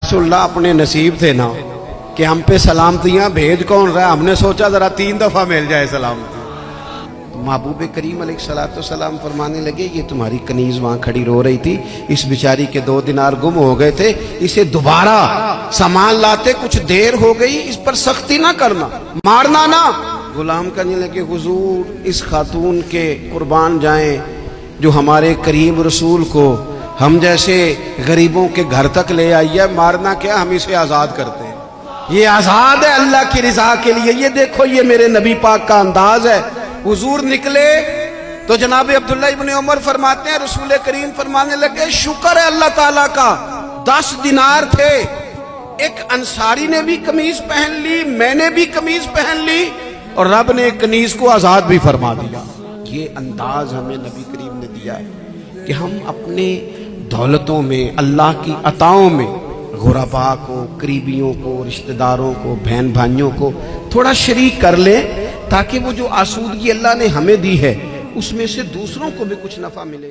रसूलुल्लाह अपने नसीब थे ना कि हम पे सलामतियां भेज कौन रहा है। हमने सोचा जरा 3 दफा मिल जाए सलामती। तो महबूब करीम अलैहिस्सलाम फरमाने लगे, ये तुम्हारी कनीज वहां खड़ी रो रही थी, इस बेचारी के 2 दिनार गुम हो गए थे, इसे दोबारा सामान लाते कुछ देर हो गई, इस पर सख्ती ना करना, मारना ना। गुलाम कहने लगे, हुजूर इस खातून के कुर्बान जाएं जो हमारे करीम रसूल को हम जैसे गरीबों के घर तक ले आई है, मारना क्या, हम इसे आजाद करते हैं, ये आजाद है अल्लाह की रिजा के लिए। ये देखो, ये मेरे नबी पाक का अंदाज है। हुजूर निकले तो जनाब अब्दुल्ला इब्ने उमर फरमाते हैं, रसूल करीम फरमाने लगे, शुक्र है अल्लाह ताला का, 10 दिनार थे, एक अंसारी ने भी कमीज पहन ली, मैंने भी कमीज पहन ली, और रब ने कनीज को आजाद भी फरमा दिया। ये अंदाज हमें नबी करीम ने दिया है कि हम अपने दौलतों में, अल्लाह की अताओं में गुरबा को, करीबियों को, रिश्तेदारों को, बहन भाइयों को थोड़ा शरीक कर लें, ताकि वो जो आसूदगी अल्लाह ने हमें दी है उसमें से दूसरों को भी कुछ नफा मिले।